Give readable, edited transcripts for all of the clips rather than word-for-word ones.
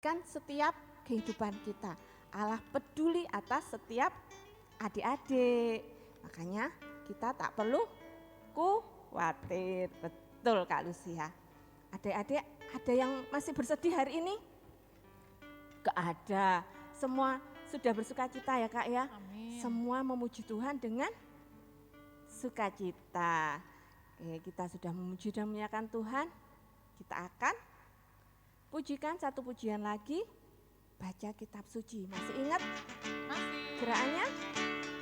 kan setiap kehidupan kita. Allah peduli atas setiap adik-adik. Makanya kita tak perlu khawatir. Betul Kak Lucia. Adik-adik ada yang masih bersedih hari ini? Gak ada. Semua sudah bersukacita ya Kak ya. Amin. Semua memuji Tuhan dengan sukacita. Kita sudah memuji dan memuliakan Tuhan. Kita akan pujikan satu pujian lagi, baca kitab suci. Masih ingat? Masih. Gerakannya?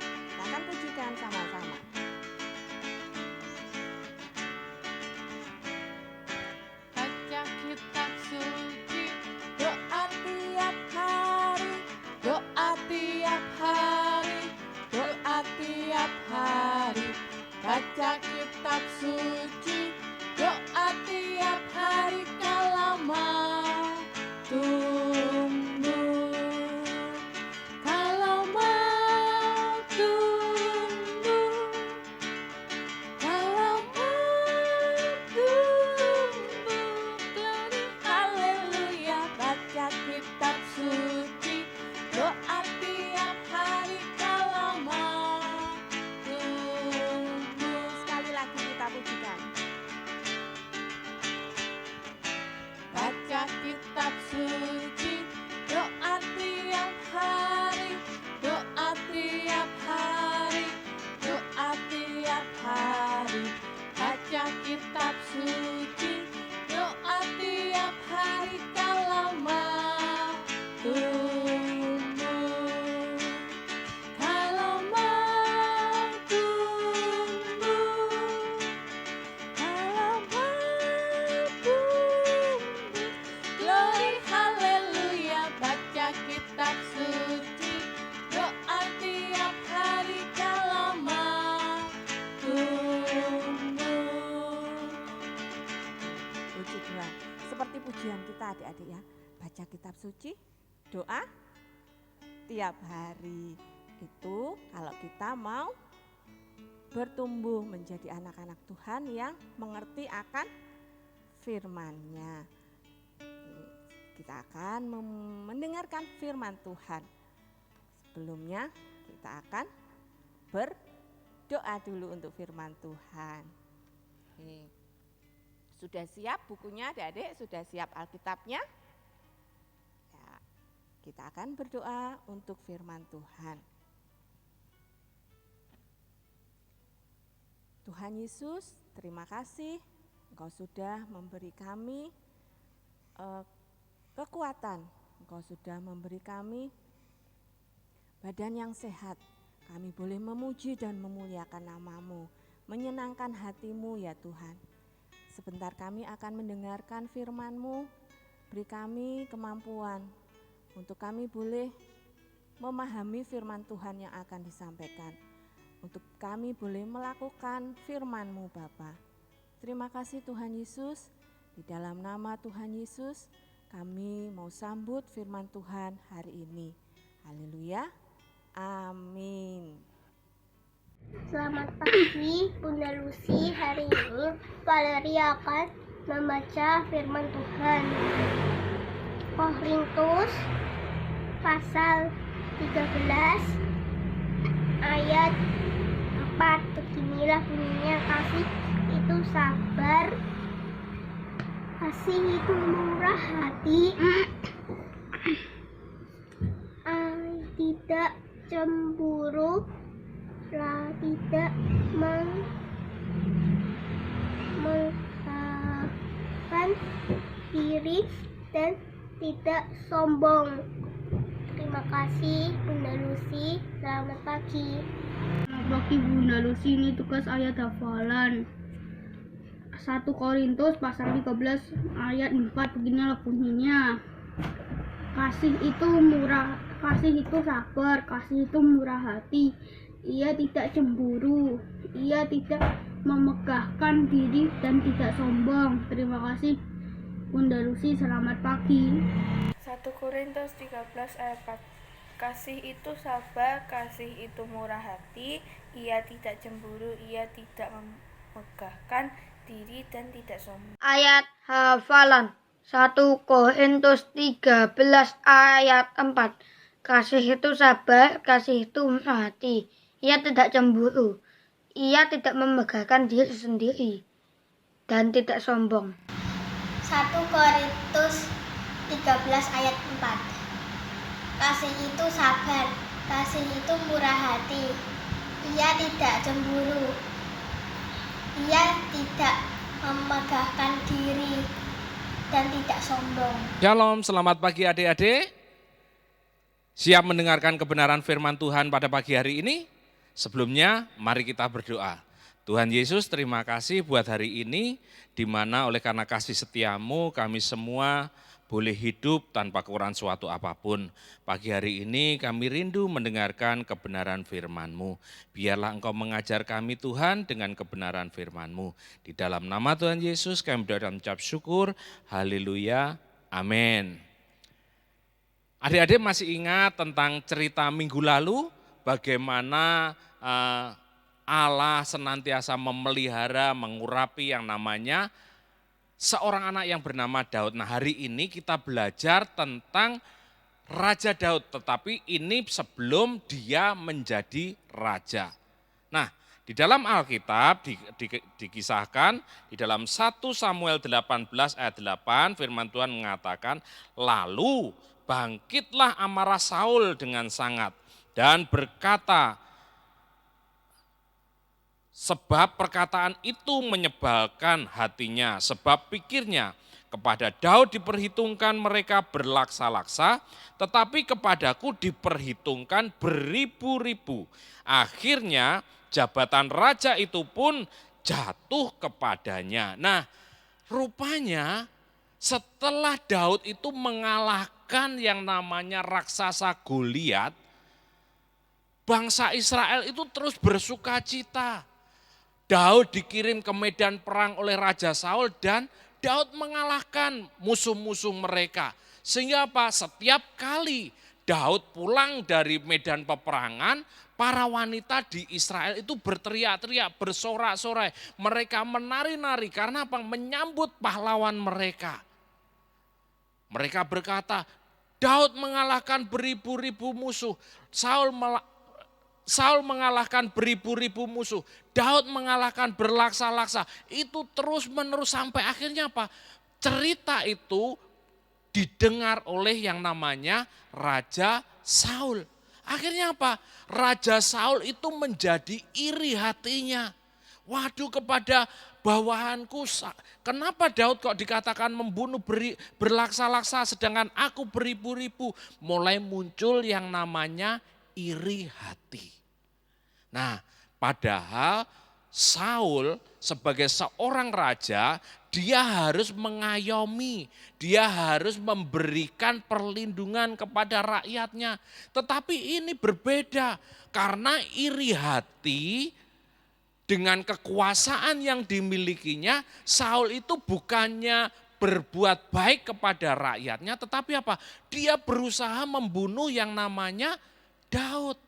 Kita akan pujikan sama-sama. Baca kitab suci, Doa tiap hari, doa tiap hari, doa tiap hari. baca kitab suci, doa tiap hari kalau mau tumbuh, kalau mau tumbuh, kalau mau tumbuh, glory haleluya. Baca kitab suci, doa tiap hari kalau mau tumbuh. Sekali lagi kita pujikan. Baca kitab suci, doa tiap hari, doa tiap hari, doa tiap hari. Baca kitab suci, doa tiap hari kalau mau tumbuh, kalau mau tumbuh, kalau mau tumbuh. Glory haleluya. Baca kitab suci, doa tiap hari kalau mau tumbuh. Puji Tuhan. Seperti pujian kita adik-adik ya. Baca kitab suci, doa tiap hari. Itu kalau kita mau bertumbuh menjadi anak-anak Tuhan yang mengerti akan firman-Nya. Kita akan mendengarkan firman Tuhan. Sebelumnya kita akan berdoa dulu untuk firman Tuhan. Sudah siap bukunya adik-adik? Sudah siap Alkitabnya? Ya, kita akan berdoa untuk firman Tuhan. Tuhan Yesus, terima kasih Engkau sudah memberi kami kekuatan, Engkau sudah memberi kami badan yang sehat. Kami boleh memuji dan memuliakan nama-Mu, menyenangkan hati-Mu ya Tuhan. Sebentar kami akan mendengarkan firman-Mu, beri kami kemampuan untuk kami boleh memahami firman Tuhan yang akan disampaikan. Untuk kami boleh melakukan firman-Mu Bapa. Terima kasih Tuhan Yesus, di dalam nama Tuhan Yesus kami mau sambut firman Tuhan hari ini. Haleluya, amin. Selamat pagi Bunda Lucy. Hari ini Valerie akan membaca firman Tuhan. Korintus pasal 13 ayat 4. Beginilah bunyinya, kasih itu sabar, kasih itu murah hati, tidak cemburu, tidak mengharapkan diri dan tidak sombong. Terima kasih Bunda Lucy. Selamat pagi. Selamat pagi Bunda Lucy, ini tugas ayat hafalan 1 Korintus pasal 13 ayat 4. Beginilah bunyinya, kasih itu murah, kasih itu sabar, kasih itu murah hati, ia tidak cemburu, ia tidak memegahkan diri dan tidak sombong. Terima kasih Bunda Lucy, selamat pagi. 1 Korintus 13 ayat 4. Kasih itu sabar, kasih itu murah hati, ia tidak cemburu, ia tidak memegahkan diri dan tidak sombong. Ayat hafalan 1 Korintus 13 ayat 4. Kasih itu sabar, kasih itu murah hati. Ia tidak cemburu. Ia tidak memegahkan diri sendiri dan tidak sombong. 1 Korintus 13 ayat 4. Kasih itu sabar, kasih itu murah hati. Ia tidak cemburu. Ia tidak memegahkan diri dan tidak sombong. Shalom, selamat pagi adik-adik. Siap mendengarkan kebenaran firman Tuhan pada pagi hari ini? Sebelumnya, mari kita berdoa. Tuhan Yesus, terima kasih buat hari ini, di mana oleh karena kasih setiamu kami semua boleh hidup tanpa kekurangan suatu apapun. Pagi hari ini kami rindu mendengarkan kebenaran firman-Mu. Biarlah Engkau mengajar kami Tuhan dengan kebenaran firman-Mu. Di dalam nama Tuhan Yesus kami berdoa dan mengucap syukur. Haleluya. Amin. Adik-adik masih ingat tentang cerita minggu lalu bagaimana Allah senantiasa memelihara, mengurapi yang namanya seorang anak yang bernama Daud. Nah, hari ini kita belajar tentang Raja Daud, tetapi ini sebelum dia menjadi raja. Nah, di dalam Alkitab dikisahkan di dalam 1 Samuel 18 ayat 8 firman Tuhan mengatakan, lalu bangkitlah amarah Saul dengan sangat dan berkata, sebab perkataan itu menyebalkan hatinya, sebab pikirnya kepada Daud diperhitungkan mereka berlaksa-laksa, tetapi kepadaku diperhitungkan beribu-ribu. Akhirnya jabatan raja itu pun jatuh kepadanya. Nah, rupanya setelah Daud itu mengalahkan yang namanya raksasa Goliat, bangsa Israel itu terus bersuka cita. Daud dikirim ke medan perang oleh Raja Saul dan Daud mengalahkan musuh-musuh mereka. Sehingga apa? Setiap kali Daud pulang dari medan peperangan, para wanita di Israel itu berteriak-teriak, bersorak-sorai. Mereka menari-nari karena apa? Menyambut pahlawan mereka. Mereka berkata, Daud mengalahkan beribu-ribu musuh. Saul mengalahkan beribu-ribu musuh, Daud mengalahkan berlaksa-laksa. Itu terus-menerus sampai akhirnya apa? Cerita itu didengar oleh yang namanya Raja Saul. Akhirnya apa? Raja Saul itu menjadi iri hatinya. Waduh, kepada bawahanku, kenapa Daud kok dikatakan membunuh berlaksa-laksa sedangkan aku beribu-ribu? Mulai muncul yang namanya iri hati. Nah, padahal Saul sebagai seorang raja, dia harus mengayomi, dia harus memberikan perlindungan kepada rakyatnya. Tetapi ini berbeda karena iri hati dengan kekuasaan yang dimilikinya, Saul itu bukannya berbuat baik kepada rakyatnya, tetapi apa? Dia berusaha membunuh yang namanya Daud.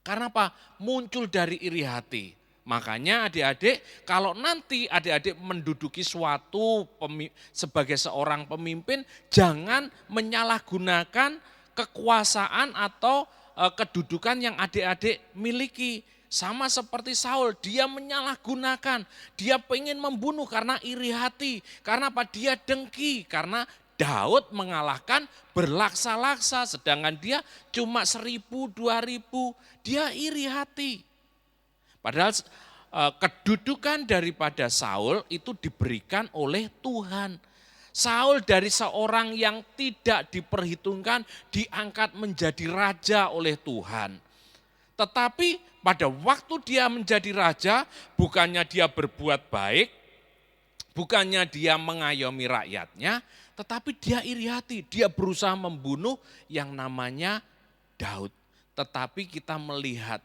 Karena apa? Muncul dari iri hati. Makanya adik-adik, kalau nanti adik-adik menduduki suatu sebagai seorang pemimpin, jangan menyalahgunakan kekuasaan atau kedudukan yang adik-adik miliki. Sama seperti Saul, dia menyalahgunakan, dia pengen membunuh karena iri hati. Karena apa? Dia dengki, karena Daud mengalahkan berlaksa-laksa, sedangkan dia cuma 1.000, 2.000, dia iri hati. Padahal kedudukan daripada Saul itu diberikan oleh Tuhan. Saul dari seorang yang tidak diperhitungkan diangkat menjadi raja oleh Tuhan. Tetapi pada waktu dia menjadi raja, bukannya dia berbuat baik, bukannya dia mengayomi rakyatnya, tetapi dia iri hati, dia berusaha membunuh yang namanya Daud. Tetapi kita melihat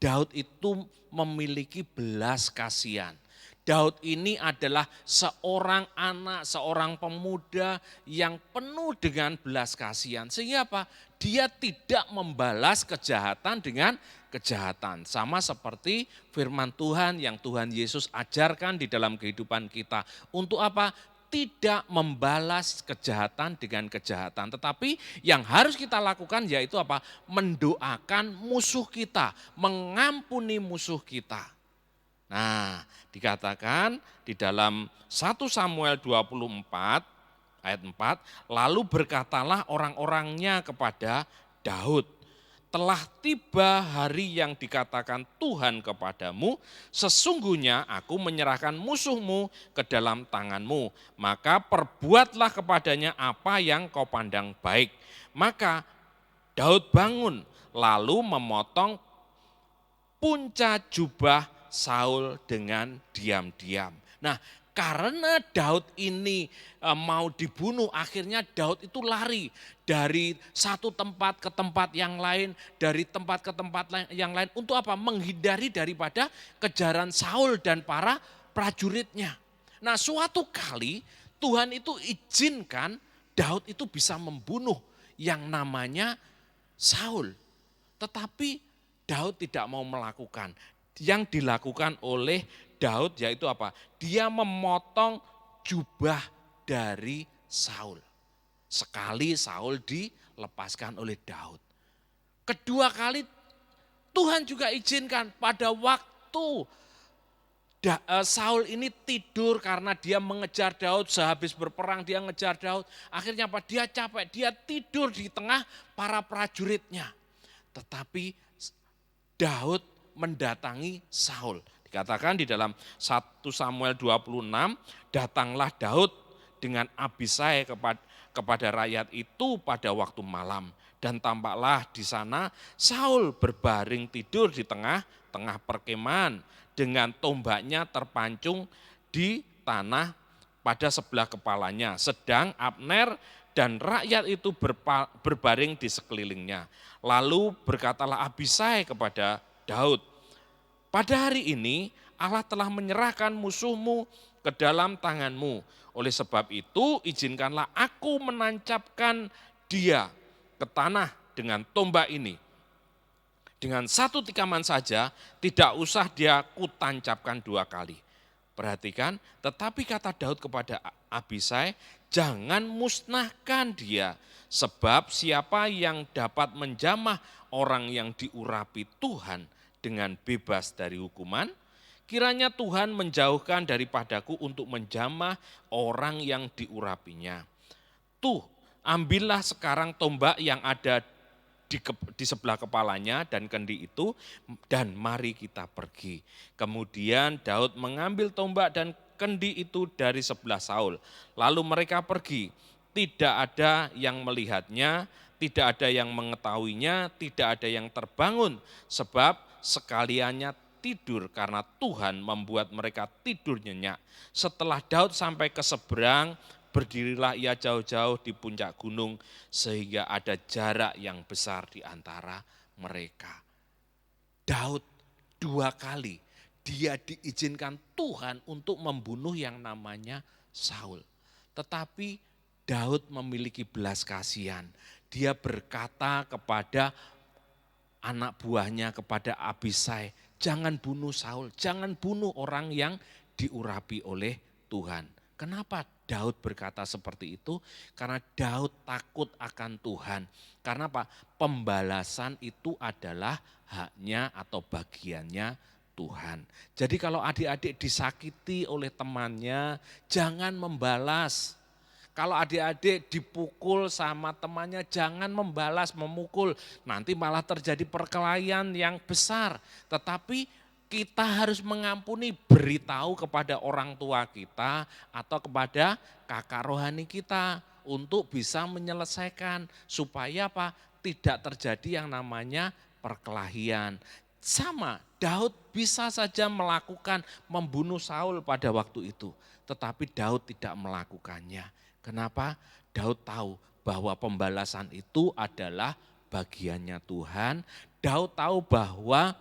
Daud itu memiliki belas kasihan. Daud ini adalah seorang anak, seorang pemuda yang penuh dengan belas kasihan. Sehingga apa? Dia tidak membalas kejahatan dengan kejahatan. Sama seperti firman Tuhan yang Tuhan Yesus ajarkan di dalam kehidupan kita. Untuk apa? tidak membalas kejahatan dengan kejahatan. Tetapi yang harus kita lakukan yaitu apa? Mendoakan musuh kita, mengampuni musuh kita. Nah, dikatakan di dalam 1 Samuel 24 ayat 4, lalu berkatalah orang-orangnya kepada Daud, telah tiba hari yang dikatakan Tuhan kepadamu, sesungguhnya aku menyerahkan musuhmu ke dalam tanganmu, maka perbuatlah kepadanya apa yang kau pandang baik. Maka Daud bangun, lalu memotong punca jubah Saul dengan diam-diam. Nah, karena Daud ini mau dibunuh, akhirnya Daud itu lari dari satu tempat ke tempat yang lain, dari tempat ke tempat yang lain. Untuk apa? Menghindari daripada kejaran Saul dan para prajuritnya. Nah, suatu kali Tuhan itu izinkan Daud itu bisa membunuh yang namanya Saul. Tetapi Daud tidak mau melakukan. Yang dilakukan oleh Daud yaitu apa? Dia memotong jubah dari Saul. Sekali Saul dilepaskan oleh Daud. Kedua kali Tuhan juga izinkan pada waktu Saul ini tidur karena dia mengejar Daud, sehabis berperang dia ngejar Daud. Akhirnya apa? Dia capek, dia tidur di tengah para prajuritnya. Tetapi Daud mendatangi Saul. Dikatakan di dalam 1 Samuel 26, datanglah Daud dengan Abisai kepada rakyat itu pada waktu malam. Dan tampaklah di sana Saul berbaring tidur di tengah-tengah perkemahan dengan tombaknya terpancung di tanah pada sebelah kepalanya. Sedang Abner dan rakyat itu berbaring di sekelilingnya. Lalu berkatalah Abisai kepada Daud, pada hari ini Allah telah menyerahkan musuhmu ke dalam tanganmu. Oleh sebab itu izinkanlah aku menancapkan dia ke tanah dengan tombak ini. Dengan satu tikaman saja, tidak usah dia kutancapkan 2 kali. Perhatikan, tetapi kata Daud kepada Abisai, jangan musnahkan dia. Sebab siapa yang dapat menjamah orang yang diurapi Tuhan dengan bebas dari hukuman, kiranya Tuhan menjauhkan daripadaku untuk menjamah orang yang diurapinya. Tuh, ambillah sekarang tombak yang ada di sebelah kepalanya dan kendi itu, dan mari kita pergi. Kemudian Daud mengambil tombak dan kendi itu dari sebelah Saul. Lalu mereka pergi, tidak ada yang melihatnya, tidak ada yang mengetahuinya, tidak ada yang terbangun, sebab sekaliannya tidur karena Tuhan membuat mereka tidur nyenyak. Setelah Daud sampai ke seberang, berdirilah ia jauh-jauh di puncak gunung sehingga ada jarak yang besar di antara mereka. Daud 2 kali dia diizinkan Tuhan untuk membunuh yang namanya Saul. Tetapi Daud memiliki belas kasihan. Dia berkata kepada anak buahnya, kepada Abisai, jangan bunuh Saul, jangan bunuh orang yang diurapi oleh Tuhan. Kenapa Daud berkata seperti itu? Karena Daud takut akan Tuhan. Karena apa? Pembalasan itu adalah haknya atau bagiannya Tuhan. Jadi kalau adik-adik disakiti oleh temannya, jangan membalas. Kalau adik-adik dipukul sama temannya, jangan membalas, memukul. Nanti malah terjadi perkelahian yang besar. Tetapi kita harus mengampuni, beritahu kepada orang tua kita atau kepada kakak rohani kita untuk bisa menyelesaikan. Supaya apa? Tidak terjadi yang namanya perkelahian. Sama, Daud bisa saja membunuh Saul pada waktu itu. Tetapi Daud tidak melakukannya. Kenapa? Daud tahu bahwa pembalasan itu adalah bagiannya Tuhan. Daud tahu bahwa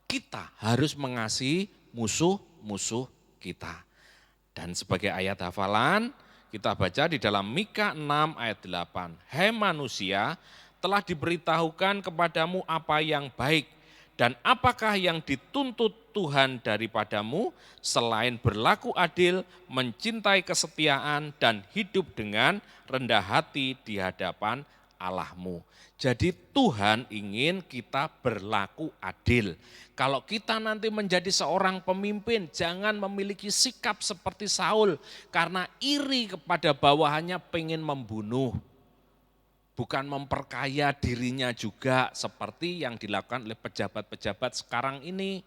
kita harus mengasihi musuh-musuh kita. Dan sebagai ayat hafalan, kita baca di dalam Mika 6 ayat 8. Hai manusia, telah diberitahukan kepadamu apa yang baik dan apakah yang dituntut Tuhan daripadamu selain berlaku adil, mencintai kesetiaan, dan hidup dengan rendah hati di hadapan Allahmu. Jadi Tuhan ingin kita berlaku adil. Kalau kita nanti menjadi seorang pemimpin, jangan memiliki sikap seperti Saul karena iri kepada bawahannya pengen membunuh. Bukan memperkaya dirinya juga seperti yang dilakukan oleh pejabat-pejabat sekarang ini.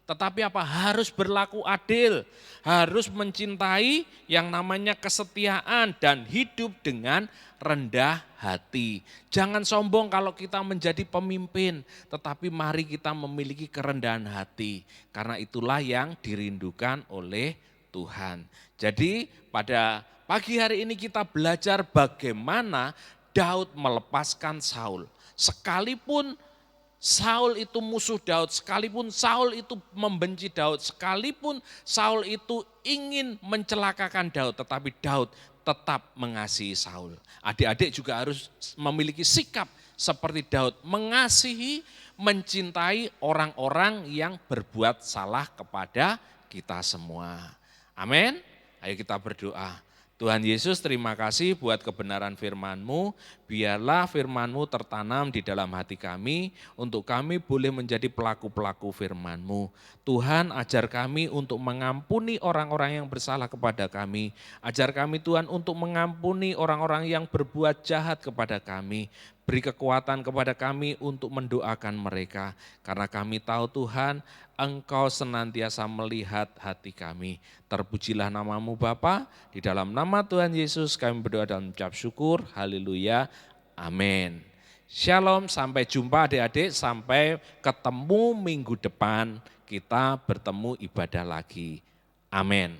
Tetapi apa? Harus berlaku adil, harus mencintai yang namanya kesetiaan dan hidup dengan rendah hati. Jangan sombong kalau kita menjadi pemimpin, tetapi mari kita memiliki kerendahan hati. Karena itulah yang dirindukan oleh Tuhan. Jadi pada pagi hari ini kita belajar bagaimana Daud melepaskan Saul. Sekalipun Saul itu musuh Daud, sekalipun Saul itu membenci Daud, sekalipun Saul itu ingin mencelakakan Daud, tetapi Daud tetap mengasihi Saul. Adik-adik juga harus memiliki sikap seperti Daud, mengasihi, mencintai orang-orang yang berbuat salah kepada kita semua. Amin. Ayo kita berdoa. Tuhan Yesus, terima kasih buat kebenaran firman-Mu. Biarlah firman-Mu tertanam di dalam hati kami untuk kami boleh menjadi pelaku-pelaku firman-Mu. Tuhan, ajar kami untuk mengampuni orang-orang yang bersalah kepada kami. Ajar kami Tuhan untuk mengampuni orang-orang yang berbuat jahat kepada kami. Beri kekuatan kepada kami untuk mendoakan mereka. Karena kami tahu Tuhan, Engkau senantiasa melihat hati kami. Terpujilah nama-Mu Bapa, di dalam nama Tuhan Yesus kami berdoa dan mengucap syukur. Haleluya. Amin. Shalom, sampai jumpa adik-adik, sampai ketemu minggu depan kita bertemu ibadah lagi. Amin.